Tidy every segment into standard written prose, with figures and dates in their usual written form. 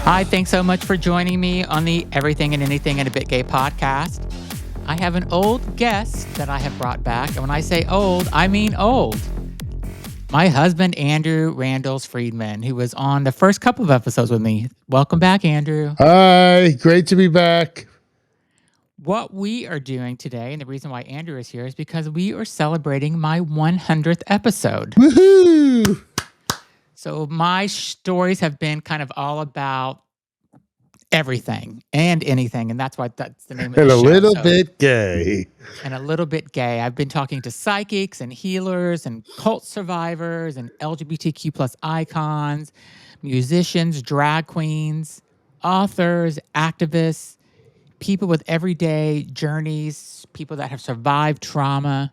Hi, thanks so much for joining me on the Everything and Anything and a Bit Gay podcast. I have an old guest that I have brought back. And when I say old, I mean old. My husband, Andrew Randles-Friedman, who was on the first couple of episodes with me. Welcome back, Andrew. Hi, great to be back. What we are doing today, and the reason why Andrew is here, is because we are celebrating my 100th episode. Woohoo! So my stories have been kind of all about everything and anything, and that's the name of the And show. a little bit gay. And a little bit gay. I've been talking to psychics and healers and cult survivors and LGBTQ plus icons, musicians, drag queens, authors, activists, people with everyday journeys, people that have survived trauma.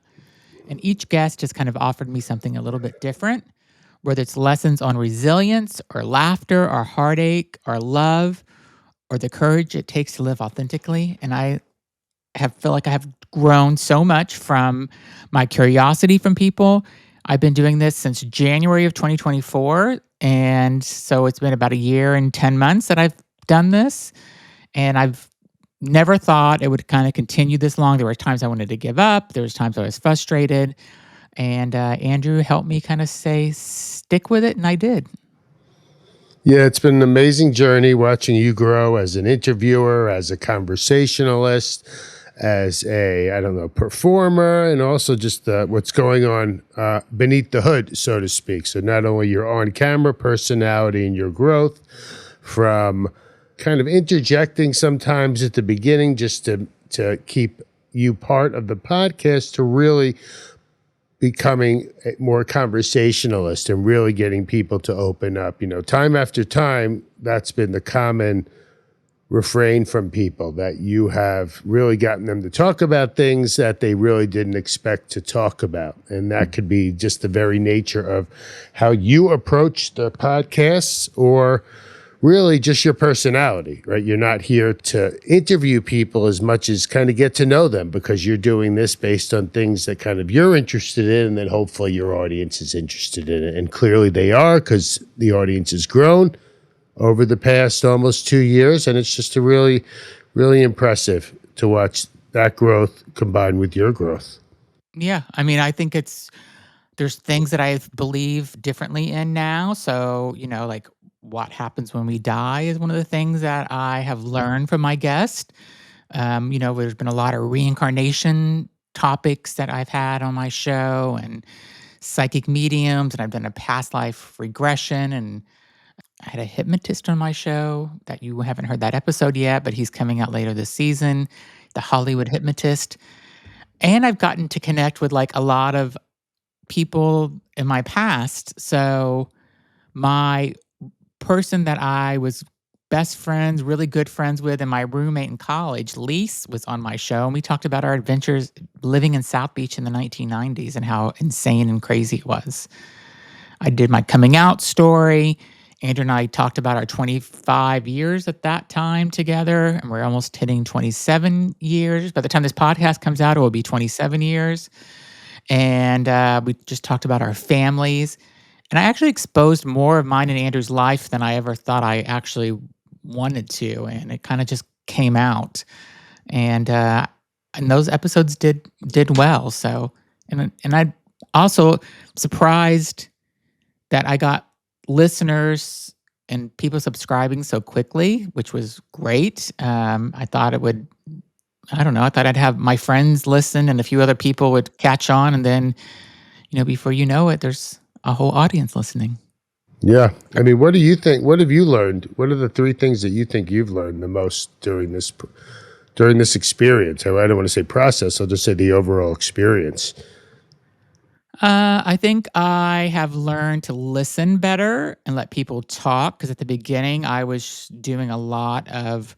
And each guest has kind of offered me something a little bit different, whether it's lessons on resilience or laughter or heartache or love or the courage it takes to live authentically. And I feel like I have grown so much from my curiosity from people. I've been doing this since January of 2024. And so it's been about a year and 10 months that I've done this. And I've never thought it would kind of continue this long. There were times I wanted to give up. There was times I was frustrated. And Andrew helped me kind of say, stick with it. And I did. Yeah, it's been an amazing journey watching you grow as an interviewer, as a conversationalist, as a, performer, and also just what's going on beneath the hood, so to speak. So not only your on-camera personality and your growth from kind of interjecting sometimes at the beginning just to keep you part of the podcast to really becoming a more conversationalist and really getting people to open up. Time after time, that's been the common refrain from people, that you have really gotten them to talk about things that they really didn't expect to talk about. And that could be just the very nature of how you approach the podcasts or really just your personality, right? You're not here to interview people as much as kind of get to know them, because you're doing this based on things that kind of you're interested in, and then hopefully your audience is interested in it. And clearly they are, because the audience has grown over the past almost 2 years. And it's just a really, really impressive to watch that growth combined with your growth. Yeah. I mean, I think there's things that I believe differently in now. So, like what happens when we die is one of the things that I have learned from my guest. There's been a lot of reincarnation topics that I've had on my show, and psychic mediums, and I've done a past life regression, and I had a hypnotist on my show that you haven't heard that episode yet, but he's coming out later this season, the Hollywood hypnotist. And I've gotten to connect with like a lot of people in my past. So my person that I was best friends, really good friends with, and my roommate in college, Lise, was on my show. And we talked about our adventures living in South Beach in the 1990s and how insane and crazy it was. I did my coming out story. Andrew and I talked about our 25 years at that time together, and we're almost hitting 27 years. By the time this podcast comes out, it will be 27 years. And we just talked about our families. And I actually exposed more of mine and Andrew's life than I ever thought I actually wanted to. And it kind of just came out. And those episodes did well. So, and I also surprised that I got listeners and people subscribing so quickly, which was great. I thought it would, I don't know, I thought I'd have my friends listen and a few other people would catch on. And then, before you know it, there's a whole audience listening. Yeah. I mean, what do you think? What have you learned? What are the 3 things that you think you've learned the most during this experience? I don't want to say process. I'll just say the overall experience. I think I have learned to listen better and let people talk, because at the beginning I was doing a lot of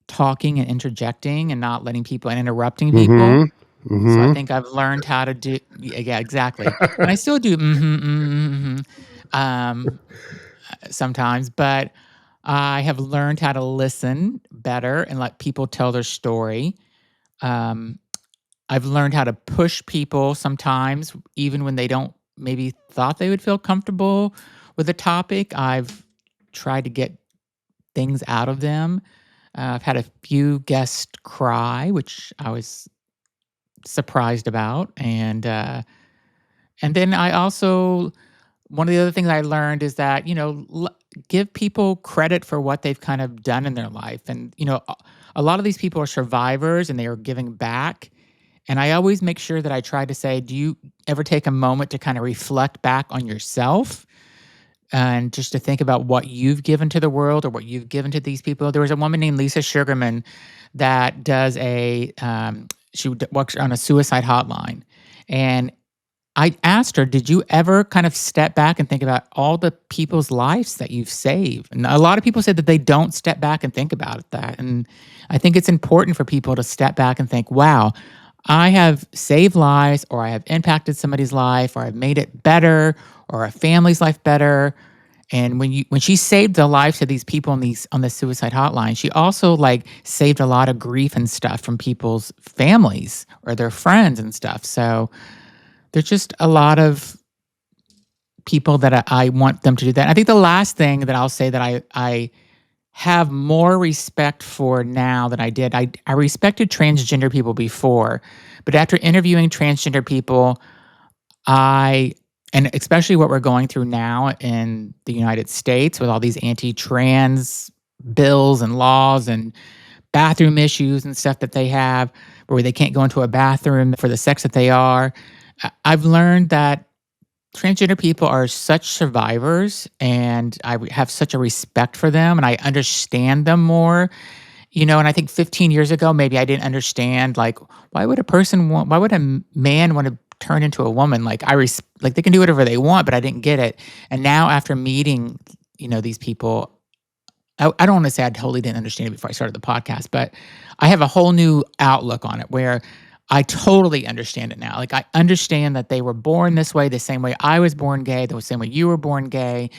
talking and interjecting and not letting people and interrupting people. Mm-hmm. Mm-hmm. So I think I've learned how to do, yeah, exactly. And I still do sometimes, but I have learned how to listen better and let people tell their story. I've learned how to push people sometimes, even when they don't maybe thought they would feel comfortable with a topic. I've tried to get things out of them. I've had a few guests cry, which I was surprised about, and then I also one of the other things I learned is that, give people credit for what they've kind of done in their life. And, a lot of these people are survivors and they are giving back. And I always make sure that I try to say, do you ever take a moment to kind of reflect back on yourself and just to think about what you've given to the world or what you've given to these people? There was a woman named Lisa Sugarman that does works on a suicide hotline. And I asked her, "Did you ever kind of step back and think about all the people's lives that you've saved?" And a lot of people said that they don't step back and think about that. And I think it's important for people to step back and think, "Wow, I have saved lives, or I have impacted somebody's life, or I've made it better, or a family's life better." And when she saved the lives of these people on the suicide hotline, she also like saved a lot of grief and stuff from people's families or their friends and stuff. So there's just a lot of people that I want them to do that. I think the last thing that I'll say that I have more respect for now than I did. I respected transgender people before, but after interviewing transgender people, I and especially what we're going through now in the United States with all these anti-trans bills and laws and bathroom issues and stuff that they have, where they can't go into a bathroom for the sex that they are. I've learned that transgender people are such survivors, and have such a respect for them, and I understand them more. And I think 15 years ago, maybe I didn't understand, like, why would a man want to turn into a woman? Like, like, they can do whatever they want, but I didn't get it. And now after meeting, these people, I don't want to say I totally didn't understand it before I started the podcast, but I have a whole new outlook on it where I totally understand it now. Like, I understand that they were born this way, the same way I was born gay, the same way you were born gay,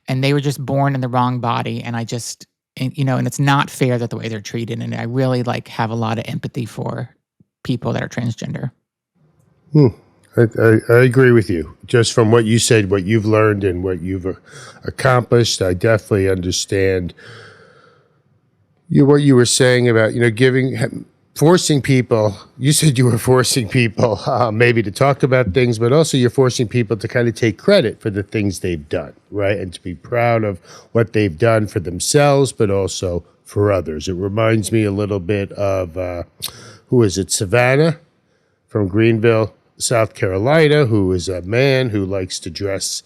and they were just born in the wrong body. And it's not fair that the way they're treated. And I really like have a lot of empathy for people that are transgender. Hmm. I agree with you. Just from what you said, what you've learned, and what you've accomplished, I definitely understand what you were saying about forcing people. You said you were forcing people maybe to talk about things, but also you're forcing people to kind of take credit for the things they've done, right? And to be proud of what they've done for themselves, but also for others. It reminds me a little bit of who is it, Savannah from Greenville, South Carolina, who is a man who likes to dress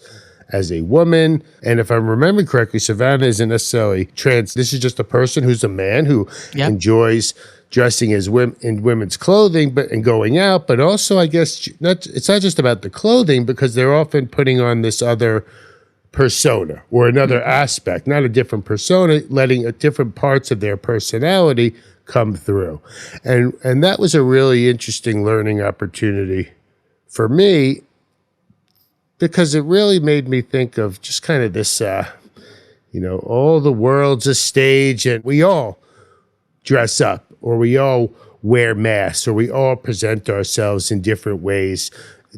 as a woman. And if I'm remembering correctly, Savannah isn't necessarily trans. This is just a person who's a man who Yep. enjoys dressing as in women's clothing, and going out. But also, I guess it's not just about the clothing, because they're often putting on this other persona or another aspect, not a different persona, letting different parts of their personality come through. And that was a really interesting learning opportunity for me, because it really made me think of just kind of this, all the world's a stage, and we all dress up, or we all wear masks, or we all present ourselves in different ways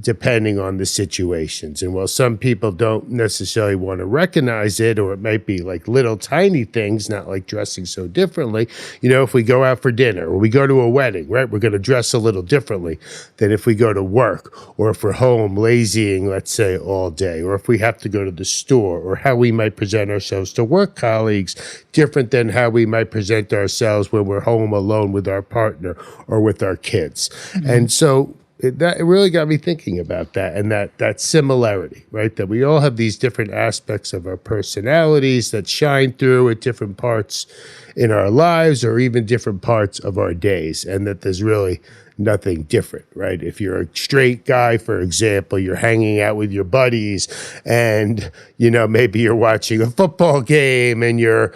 depending on the situations. And while some people don't necessarily want to recognize it, or it might be like little tiny things, not like dressing so differently, if we go out for dinner or we go to a wedding, right, we're going to dress a little differently than if we go to work, or if we're home lazying, let's say, all day, or if we have to go to the store, or how we might present ourselves to work colleagues different than how we might present ourselves when we're home alone with our partner or with our kids. And so it really got me thinking about that, and that similarity, right? That we all have these different aspects of our personalities that shine through at different parts in our lives, or even different parts of our days, and that there's really nothing different, right? If you're a straight guy, for example, you're hanging out with your buddies, and maybe you're watching a football game, and you're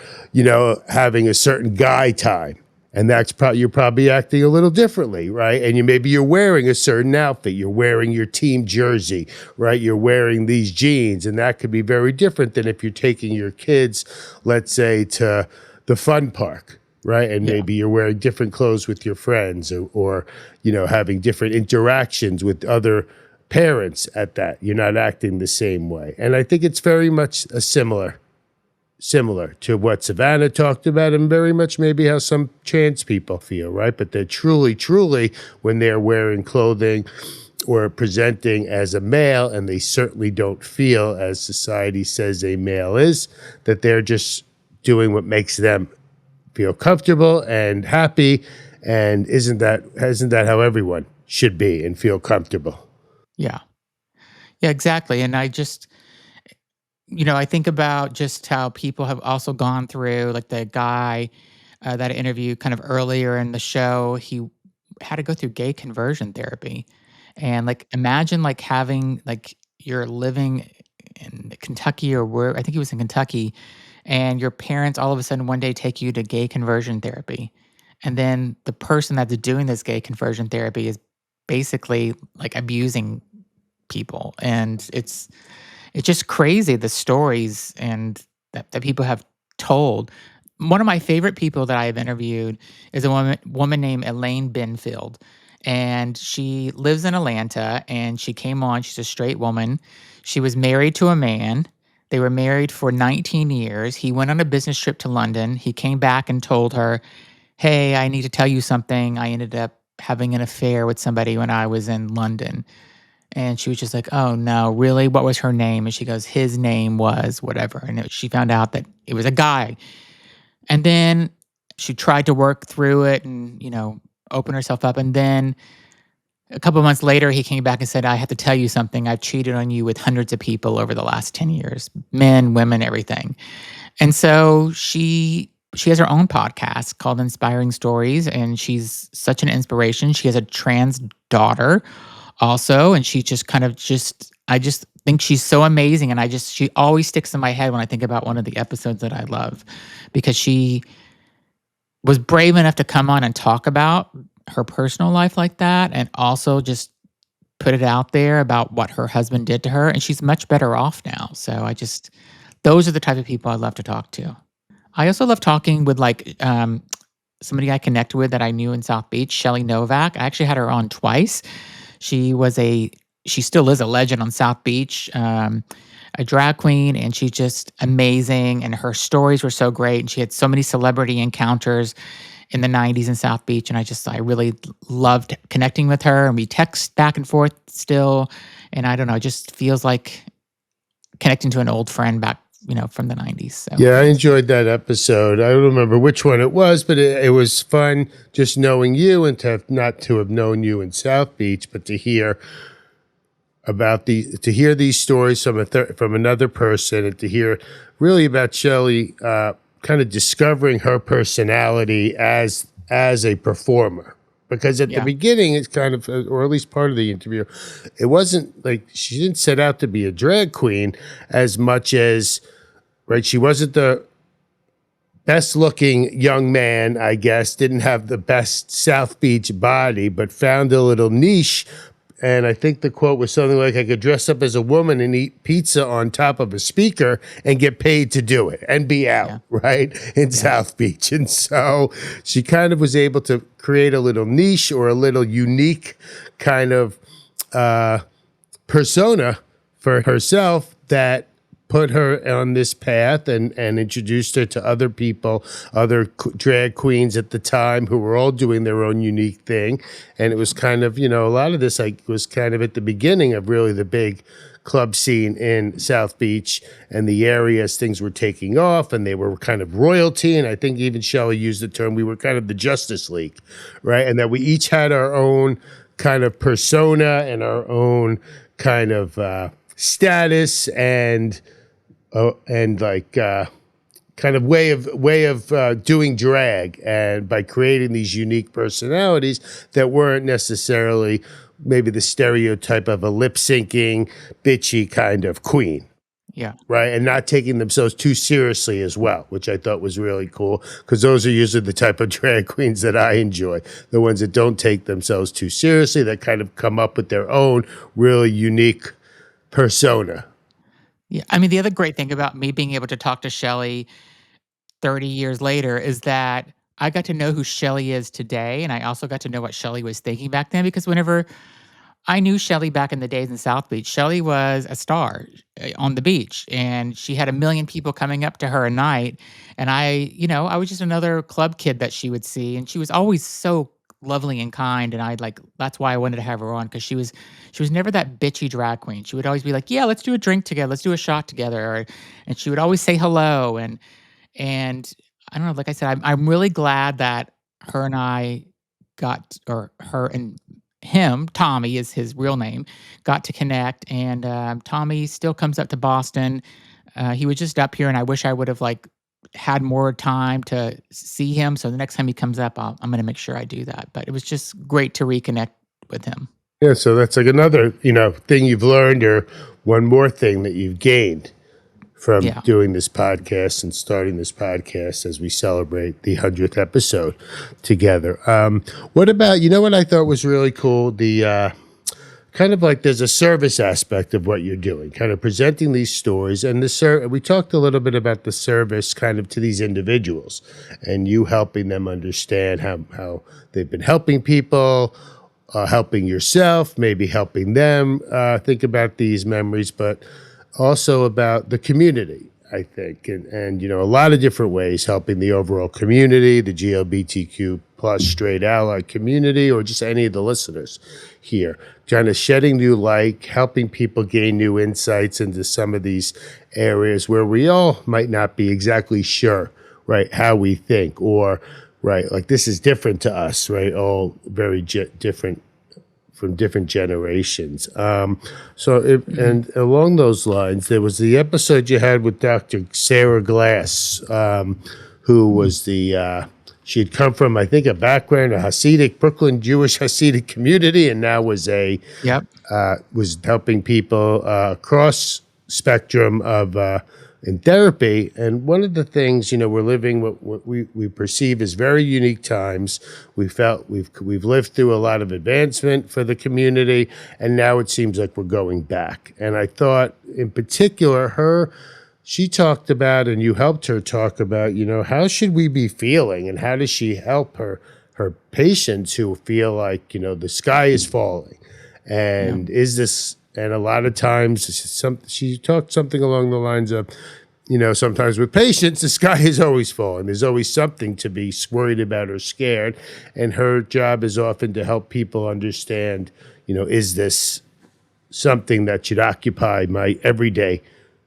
having a certain guy time. And you're probably acting a little differently, right? And maybe you're wearing a certain outfit. You're wearing your team jersey, right? You're wearing these jeans, and that could be very different than if you're taking your kids, let's say, to the fun park, right? And Yeah. maybe you're wearing different clothes with your friends, or having different interactions with other parents at that. You're not acting the same way. And I think it's very much a similar to what Savannah talked about, and very much maybe how some trans people feel, right? But they're truly, truly, when they're wearing clothing or presenting as a male, and they certainly don't feel as society says a male is, that they're just doing what makes them feel comfortable and happy. And isn't that how everyone should be and feel comfortable? Yeah. Yeah, exactly. And I just, I think about just how people have also gone through, like the guy that I interviewed kind of earlier in the show, he had to go through gay conversion therapy. And like, imagine like having, like, you're living in Kentucky or where, I think he was in Kentucky, and your parents all of a sudden one day take you to gay conversion therapy. And then the person that's doing this gay conversion therapy is basically like abusing people. And it's just crazy the stories and that people have told. One of my favorite people that I have interviewed is a woman named Elaine Benfield, and she lives in Atlanta. And she came on. She's a straight woman. She was married to a man. They were married for 19 years. He went on a business trip to London. He came back and told her, "Hey, I need to tell you something. I ended up having an affair with somebody when I was in London." And she was just like, "Oh, no, really? What was her name?" And she goes, "His name was whatever." And she found out that it was a guy. And then she tried to work through it and, open herself up. And then a couple months later, he came back and said, "I have to tell you something. I've cheated on you with hundreds of people over the last 10 years, men, women, everything." And so she has her own podcast called Inspiring Stories, and she's such an inspiration. She has a trans daughter also, and she just kind of just I just think she's so amazing, and she always sticks in my head when I think about one of the episodes that I love, because she was brave enough to come on and talk about her personal life like that, and also just put it out there about what her husband did to her, and she's much better off now. So those are the type of people I love to talk to. I also love talking with, like, somebody I connect with that I knew in South Beach, Shelly Novak. I actually had her on twice. She was a she still is a legend on South Beach, a drag queen, and she's just amazing, and her stories were so great, and she had so many celebrity encounters in the '90s in South Beach, and I really loved connecting with her, and we text back and forth still, and I don't know, it just feels like connecting to an old friend back, from the '90s, so Yeah, I it's enjoyed that episode. I don't remember which one it was, but it was fun just knowing you, and not to have known you in South Beach, but to hear these stories from from another person, and to hear really about Shelley kind of discovering her personality as a performer. Because at the yeah, beginning, it's kind of, or at least part of the interview, it wasn't like she didn't set out to be a drag queen as much as, right, she wasn't the best looking young man, I guess, didn't have the best South Beach body, but found a little niche. And I think the quote was something like, "I could dress up as a woman and eat pizza on top of a speaker and get paid to do it and be out," yeah, right, in yeah, South Beach. And so she kind of was able to create a little niche, or a little unique kind of uh, persona for herself, that put her on this path, and introduced her to other people, other drag queens at the time, who were all doing their own unique thing. And it was kind of, a lot of this, like, was kind of at the beginning of really the big club scene in South Beach and the area, as things were taking off, and they were kind of royalty. And I think even Shelley used the term, we were kind of the Justice League, right? And that we each had our own kind of persona and our own kind of status, and like kind of way of doing drag, and by creating these unique personalities that weren't necessarily maybe the stereotype of a lip syncing bitchy kind of queen, yeah. right? And not taking themselves too seriously as well, which I thought was really cool, because those are usually the type of drag queens that I enjoy, the ones that don't take themselves too seriously, that kind of come up with their own really unique persona. Yeah, I mean, the other great thing about me being able to talk to Shelly 30 years later is that I got to know who Shelly is today, and I also got to know what Shelly was thinking back then because whenever I knew Shelly back in the days in South Beach, Shelly was a star, on the beach, and she had a million people coming up to her a night, and I was just another club kid that she would see, and she was always so lovely and kind, and that's why I wanted to have her on because she was never that bitchy drag queen. She would always be like, "Yeah, let's do a drink together. Let's do a shot together," and she would always say hello, and I don't know, like I said, I'm really glad that her and I or her and him, Tommy is his real name, got to connect, and, Tommy still comes up to Boston. He was just up here, and I wish I would've, had more time to see him, so the next time he comes up, I'm gonna make sure I do that, but it was just great to reconnect with him. Yeah, so that's like another, thing you've learned, or one more thing that you've gained from Yeah. doing this podcast and starting this podcast as we celebrate the 100th episode together. What about, what I thought was really cool? The kind of like there's a service aspect of what you're doing, kind of presenting these stories. And we talked a little bit about the service kind of to these individuals and you helping them understand how they've been helping people, helping yourself, maybe helping them think about these memories, but also about the community, I think, and a lot of different ways helping the overall community, the GLBTQ plus straight ally community, or just any of the listeners here, kind of shedding new light, helping people gain new insights into some of these areas where we all might not be exactly sure, right, how we think, or right, like this is different to us, right, all very different from different generations. Mhm. And along those lines, there was the episode you had with Dr. Sarah Glass, who Mm. was she had come from, I think, a background, a Hasidic, Brooklyn Jewish Hasidic community, and now Yep. was helping people across spectrum of in therapy. And one of the things, we're living what we perceive as very unique times. We felt we've lived through a lot of advancement for the community, and now it seems like we're going back. And I thought, in particular, she talked about, and you helped her talk about, how should we be feeling, and how does she help her patients who feel like the sky is falling, Yeah. and is this, and a lot of times she talked something along the lines of, sometimes with patients the sky is always falling, there's always something to be worried about or scared, and her job is often to help people understand, is this something that should occupy my everyday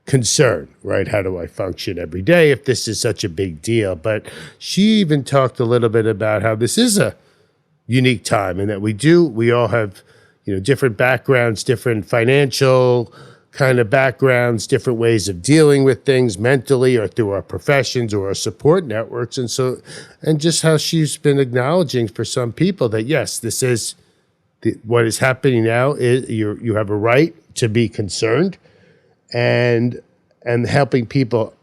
concern, right? How do I function every day if this is such a big deal? But she even talked a little bit about how this is a unique time, and that we all have different backgrounds, different financial kind of backgrounds, different ways of dealing with things mentally or through our professions or our support networks. And just how she's been acknowledging for some people that yes, this is what is happening now, is you have a right to be concerned, and helping people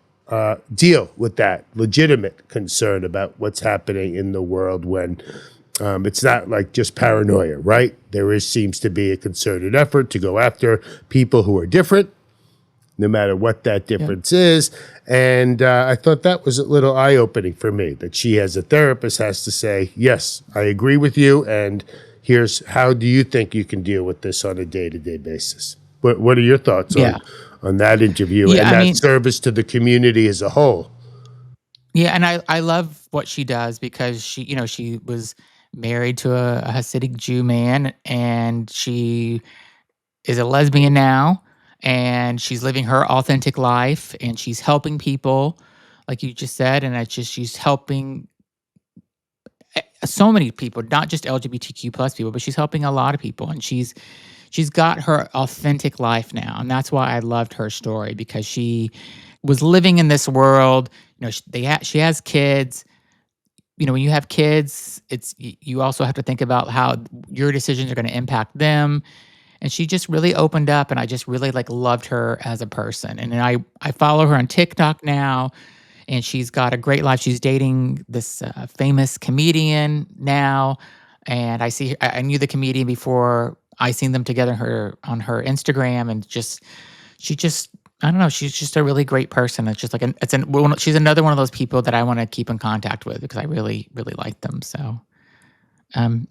deal with that legitimate concern about what's happening in the world, when it's not like just paranoia, right? Seems to be a concerted effort to go after people who are different, no matter what that Yep. difference is. And I thought that was a little eye opening for me, that she, as a therapist, has to say, yes, I agree with you. And here's how do you think you can deal with this on a day to day basis? What are your thoughts Yeah. on that interview Yeah, and I that mean service to the community as a whole? yeah, and I love what she does because she was married to a Hasidic Jew man, and she is a lesbian now, and she's living her authentic life, and she's helping people, like you just said, and it's just she's helping so many people, not just LGBTQ plus people, but she's helping a lot of people, and she's got her authentic life now, and that's why I loved her story because she was living in this world. She has kids. When you have kids, you also have to think about how your decisions are going to impact them. And she just really opened up, and I just really loved her as a person. And then I follow her on TikTok now, and she's got a great life. She's dating this famous comedian now, and I knew the comedian before I seen them together on her Instagram, and she just I don't know, she's just a really great person. It's just like she's another one of those people that I wanna keep in contact with because I really, really like them, so, um,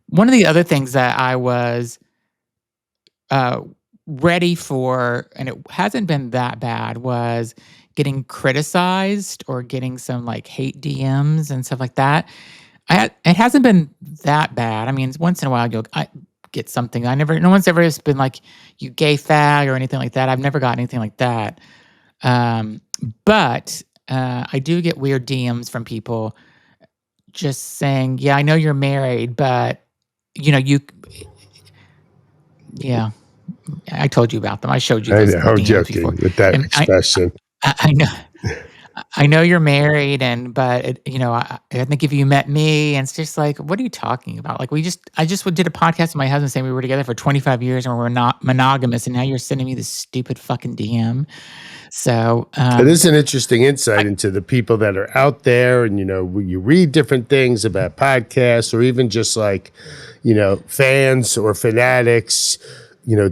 one of the other things that I was, uh, ready for, and it hasn't been that bad, was getting criticized or getting some, like, hate DMs and stuff like that. It hasn't been that bad. I mean, once in a while, you'll get something. No one's ever just been like, "You gay fag," or anything like that. I've never got anything like that. Um, but I do get weird DMs from people just saying, "Yeah, I know you're married, but, you." Yeah, I told you about them. I showed you I those know, I'm DMs before, joking with that and expression. I know. I know you're married but I think if you met me, and it's just like, what are you talking about? Like, I just did a podcast with my husband saying we were together for 25 years and we're not monogamous, and now you're sending me this stupid fucking DM. So, It is an interesting I insight into the people that are out there, and when you read different things about podcasts, or even just like, fans or fanatics,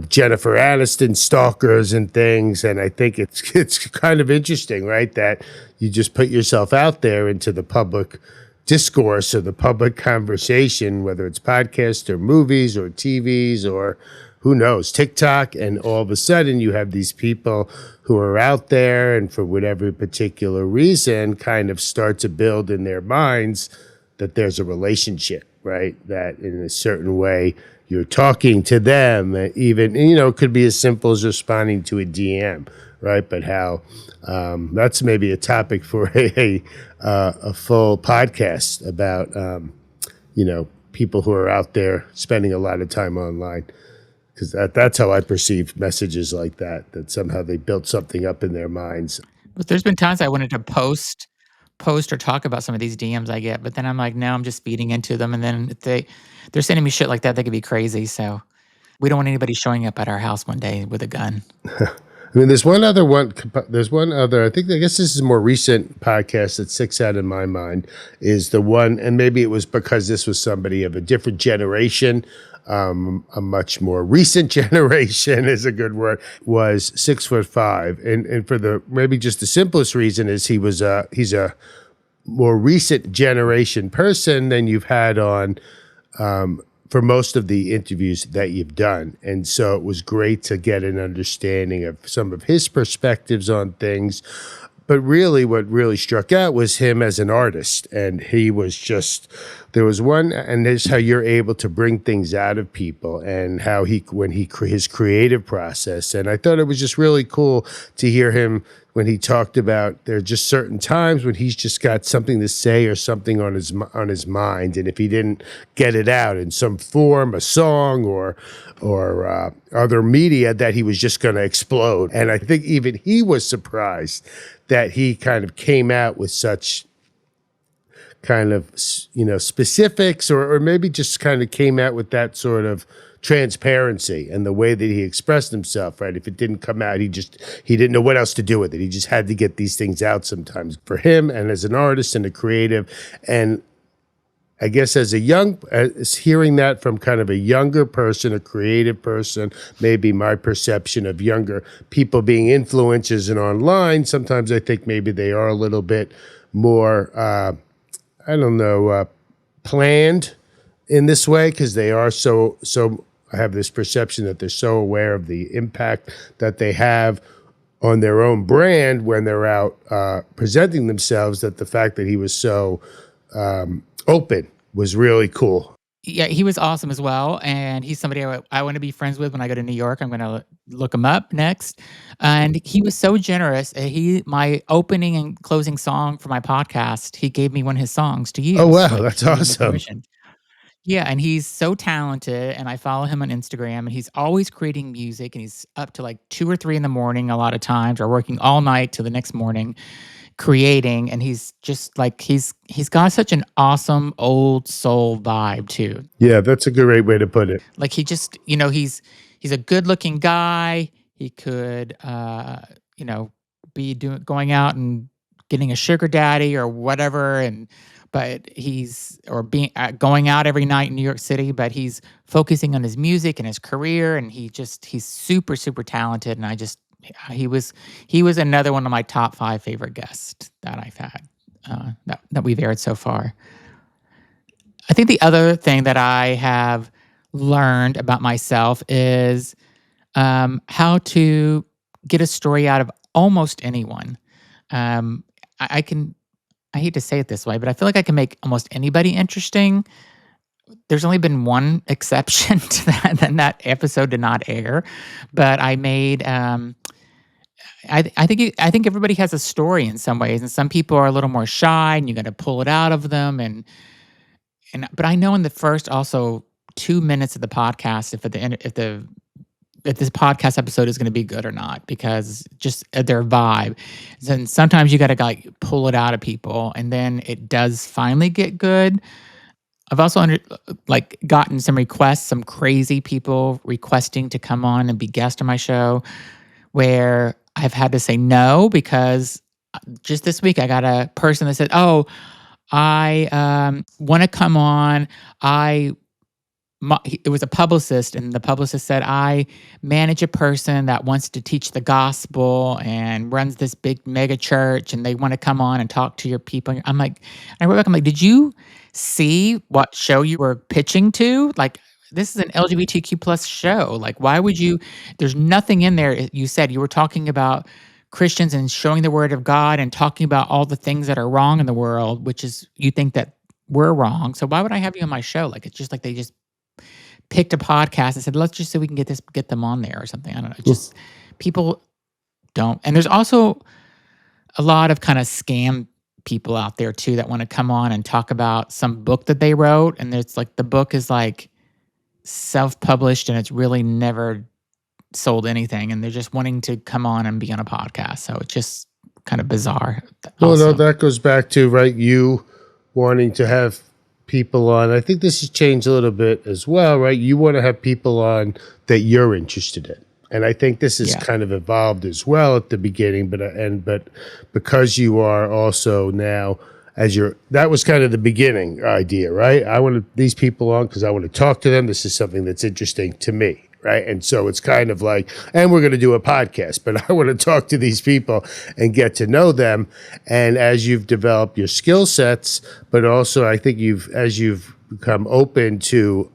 Jennifer Aniston stalkers and things. And I think it's kind of interesting, right? That you just put yourself out there into the public discourse or the public conversation, whether it's podcasts or movies or TVs or who knows, TikTok, and all of a sudden you have these people who are out there and for whatever particular reason kind of start to build in their minds that there's a relationship, right? That in a certain way you're talking to them, even, it could be as simple as responding to a DM, right? But how that's maybe a topic for a full podcast about, people who are out there spending a lot of time online, because that's how I perceive messages like that somehow they built something up in their minds. but there's been times I wanted to post or talk about some of these DMs I get, but then I'm like, "No, I'm just feeding into them," and then if they're sending me shit like that, they could be crazy, so we don't want anybody showing up at our house one day with a gun. I mean, there's one other one. There's one other. I guess this is a more recent podcast that sticks out in my mind. Is the one, and maybe it was because this was somebody of a different generation, a much more recent generation is a good word. Was 6'5", and for the maybe just the simplest reason is he's a more recent generation person than you've had on for most of the interviews that you've done. And so it was great to get an understanding of some of his perspectives on things. But really, what really struck out was him as an artist. And he was just, there was one, and this how you're able to bring things out of people and how his creative process. And I thought it was just really cool to hear him when he talked about there are just certain times when he's just got something to say or something on his mind, and if he didn't get it out in some form, a song or other media, that he was just going to explode. And I think even he was surprised that he kind of came out with such kind of specifics, or maybe just kind of came out with that sort of transparency and the way that he expressed himself, right? If it didn't come out, he didn't know what else to do with it. He just had to get these things out sometimes for him, and as an artist and a creative. And I guess as hearing that from kind of a younger person, a creative person, maybe my perception of younger people being influencers and online, sometimes I think maybe they are a little bit more I don't know, planned in this way, because they are so. I have this perception that they're so aware of the impact that they have on their own brand when they're out presenting themselves. That the fact that he was so open was really cool. Yeah, he was awesome as well, and he's somebody I wanna be friends with when I go to New York. I'm gonna look him up next, and he was so generous. He my opening and closing song for my podcast, he gave me one of his songs to Oh use, wow, like, that's he gave me awesome. permission. Yeah, and he's so talented, and I follow him on Instagram, and he's always creating music, and he's up to, like, 2 or 3 in the morning a lot of times, or working all night till the next morning creating, and he's just, like, he's got such an awesome old soul vibe too. Yeah, that's a great way to put it. Like, he just he's a good-looking guy. He could, you know, be doing going out and getting a sugar daddy or whatever, but he's or being going out every night in New York City, but he's focusing on his music and his career, and he's super, super talented, and He was another one of my top 5 favorite guests that I've had, that we've aired so far. I think the other thing that I have learned about myself is, how to get a story out of almost anyone. Um, I can I hate to say it this way, but I feel like I can make almost anybody interesting. There's only been one exception to that, and that episode did not air, but I made, I think everybody has a story in some ways, and some people are a little more shy, and you gotta pull it out of them, but I know in the first also 2 minutes of the podcast if at the end if this podcast episode is gonna be good or not because just, their vibe. Then sometimes you gotta, like, pull it out of people, and then it does finally get good. I've also gotten some requests, some crazy people requesting to come on and be guest on my show, where I've had to say no because, just this week, I got a person that said, "Oh, I, wanna come on. I it was a publicist, and the publicist said, "I manage a person that wants to teach the gospel and runs this big mega church, and they wanna come on and talk to your people." I'm like I wrote back, I'm like, "Did you see what show you were pitching to? Like, this is an LGBTQ plus show. Like, why would you there's nothing in there." You said you were talking about Christians and showing the word of God and talking about all the things that are wrong in the world, which is you think that we're wrong. So why would I have you on my show? Like, it's just like they just picked a podcast and said, "Let's just see if we can get them on there," or something. I don't know. Just people don't. And there's also a lot of kind of scam people out there too that want to come on and talk about some book that they wrote, and it's like the book is like self-published and it's really never sold anything, and they're just wanting to come on and be on a podcast. So it's just kind of bizarre Well, no, also. that goes back to, right, you wanting to have people on. I think this has changed a little bit as well, right? You want to have people on that you're interested in. And I think this has Yeah. kind of evolved as well at the beginning, but because you are also now that was kind of the beginning idea, right? I want these people on because I want to talk to them. This is something that's interesting to me, right? And so it's kind of like, and we're going to do a podcast, but I want to talk to these people and get to know them. And as you've developed your skill sets, but also I think as you've become open to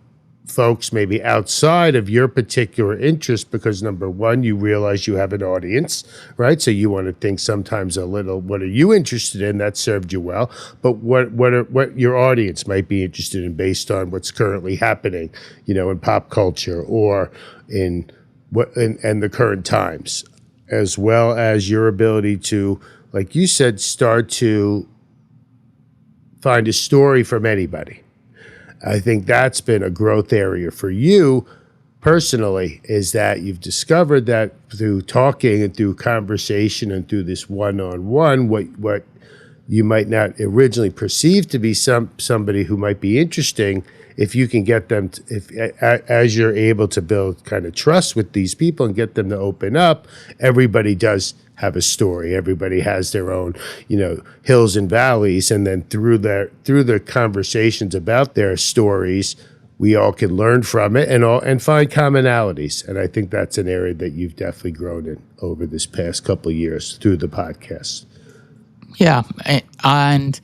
folks maybe outside of your particular interest, because number one, you realize you have an audience, right? So you want to think sometimes a little, what are you interested in? That served you well, but what your audience might be interested in based on what's currently happening, in pop culture or in and the current times, as well as your ability to, like you said, start to find a story from anybody. I think that's been a growth area for you personally, is that you've discovered that through talking and through conversation and through this one-on-one, what you might not originally perceive to be somebody who might be interesting, if you can get them as you're able to build kind of trust with these people and get them to open up, everybody does have a story. Everybody has their own, hills and valleys, and then through the conversations about their stories, we all can learn from it and find commonalities. And I think that's an area that you've definitely grown in over this past couple of years through the podcast. Yeah. And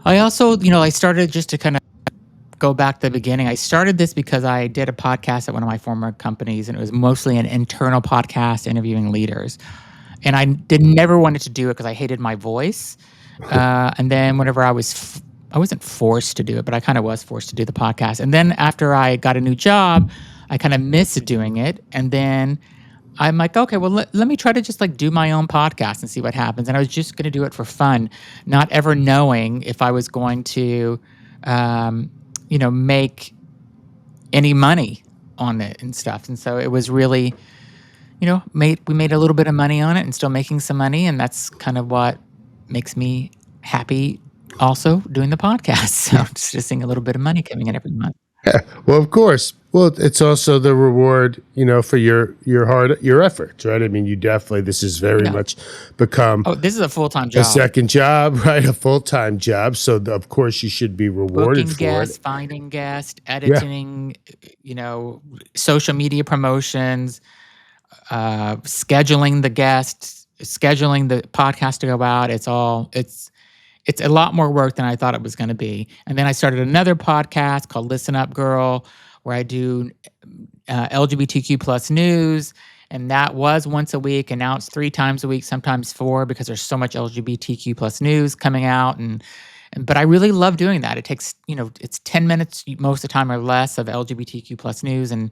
I also, I started just to kind of go back to the beginning. I started this because I did a podcast at one of my former companies, and it was mostly an internal podcast interviewing leaders. And I never wanted to do it because I hated my voice. And then whenever I wasn't forced to do it, but I kind of was forced to do the podcast. And then after I got a new job, I kind of missed doing it. And then I'm like, okay, well, let me try to just like do my own podcast and see what happens. And I was just going to do it for fun, not ever knowing if I was going to, um, make any money on it and stuff. And so it was really, we made a little bit of money on it and still making some money. And that's kind of what makes me happy also doing the podcast. So just seeing a little bit of money coming in every month. Well, of course. Well, it's also the reward, for your efforts, right? I mean, this has very Yeah. much become Oh, this is a full-time a job. second job, right? A full-time job. So of course you should be rewarded Booking for guests, it. finding guests, Yeah. editing, social media promotions. scheduling the guests, scheduling the podcast to go out. It's a lot more work than I thought it was going to be. And then I started another podcast called Listen Up Girl, where I do LGBTQ plus news. And that was once a week. And now it's 3 times a week, sometimes 4, because there's so much LGBTQ plus news coming out. But I really love doing that. It takes, it's 10 minutes most of the time or less of LGBTQ plus news. And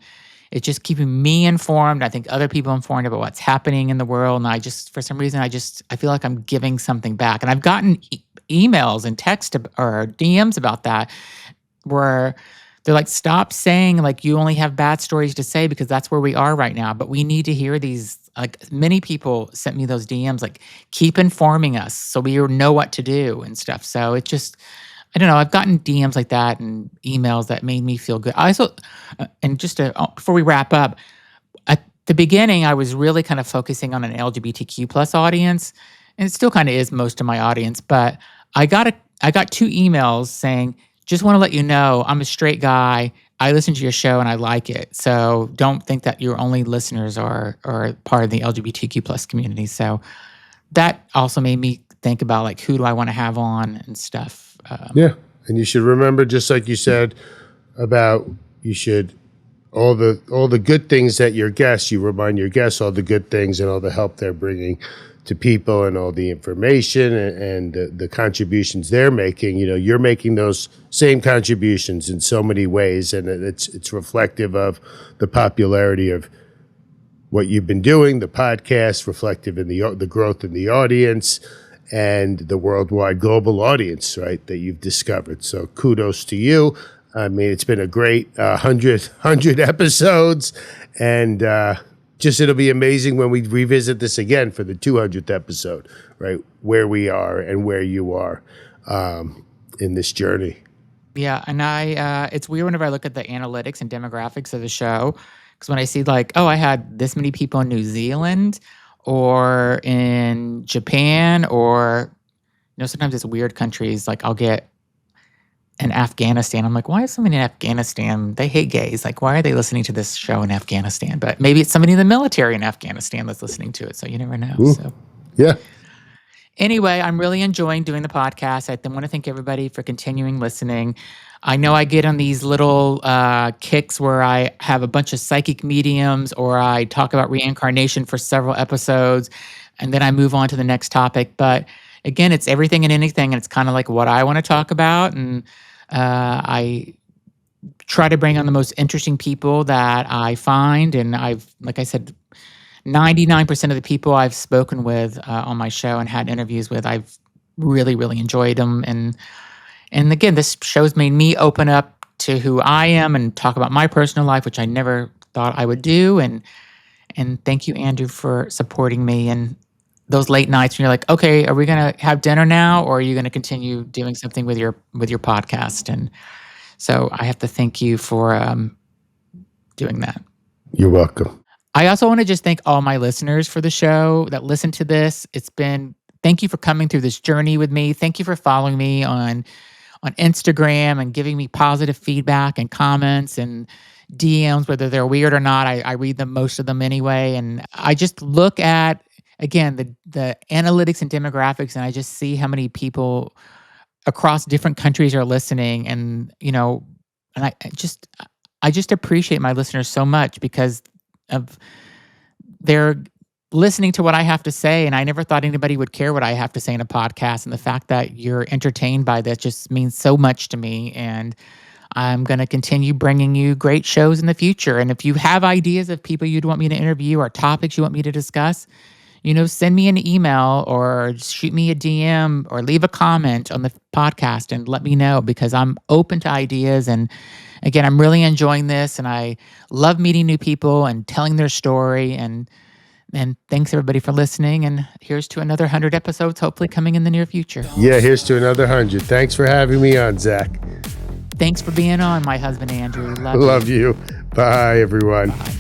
it's just keeping me informed. I think other people informed about what's happening in the world. And for some reason, I feel like I'm giving something back. And I've gotten emails and or DMs about that, where they're like, stop saying like you only have bad stories to say, because that's where we are right now. But we need to hear these. Like, many people sent me those DMs, like, keep informing us so we know what to do and stuff. So it just, I don't know. I've gotten DMs like that and emails that made me feel good. I also, and just before we wrap up, at the beginning, I was really kind of focusing on an LGBTQ plus audience, and it still kind of is most of my audience. But I got 2 emails saying, just want to let you know, I'm a straight guy. I listen to your show and I like it. So don't think that your only listeners are part of the LGBTQ plus community. So that also made me think about, like, who do I want to have on and stuff. Yeah. And you should remember, just like you said about, you should, all the good things that your guests, you remind your guests all the good things and all the help they're bringing to people and all the information and the contributions they're making. You're making those same contributions in so many ways, and it's reflective of the popularity of what you've been doing, the podcast, reflective in the growth in the audience and the worldwide global audience, right, that you've discovered. So kudos to you. I mean, it's been a great 100 episodes, and it'll be amazing when we revisit this again for the 200th episode, right, where we are and where you are in this journey. Yeah, and it's weird whenever I look at the analytics and demographics of the show, because when I see, like, oh, I had this many people in New Zealand or in Japan, or, sometimes it's weird countries. Like, I'll get in Afghanistan. I'm like, why is somebody in Afghanistan? They hate gays. Like, why are they listening to this show in Afghanistan? But maybe it's somebody in the military in Afghanistan that's listening to it. So you never know. So yeah. Anyway, I'm really enjoying doing the podcast. I want to thank everybody for continuing listening. I know I get on these little kicks where I have a bunch of psychic mediums, or I talk about reincarnation for several episodes, and then I move on to the next topic. But again, it's everything and anything, and it's kind of like what I want to talk about. And I try to bring on the most interesting people that I find. And like I said, 99% of the people I've spoken with on my show and had interviews with, I've really, really enjoyed them. And again, this show's made me open up to who I am and talk about my personal life, which I never thought I would do. And thank you, Andrew, for supporting me. And those late nights when you're like, okay, are we going to have dinner now, or are you going to continue doing something with your podcast? And so I have to thank you for doing that. You're welcome. I also want to just thank all my listeners for the show that listen to this. Thank you for coming through this journey with me. Thank you for following me on Instagram and giving me positive feedback and comments and DMs, whether they're weird or not. I read them, most of them anyway. And I just look at, again, the analytics and demographics, and I just see how many people across different countries are listening. And, and I just appreciate my listeners so much, because of they're listening to what I have to say. And I never thought anybody would care what I have to say in a podcast. And the fact that you're entertained by this just means so much to me. And I'm going to continue bringing you great shows in the future. And if you have ideas of people you'd want me to interview or topics you want me to discuss, send me an email or shoot me a DM or leave a comment on the podcast and let me know, because I'm open to ideas. And again, I'm really enjoying this, and I love meeting new people and telling their story. And thanks everybody for listening. And here's to another 100 episodes, hopefully coming in the near future. Yeah, here's to another 100. Thanks for having me on, Zach. Thanks for being on, my husband, Andrew. Love you. Bye, everyone. Bye.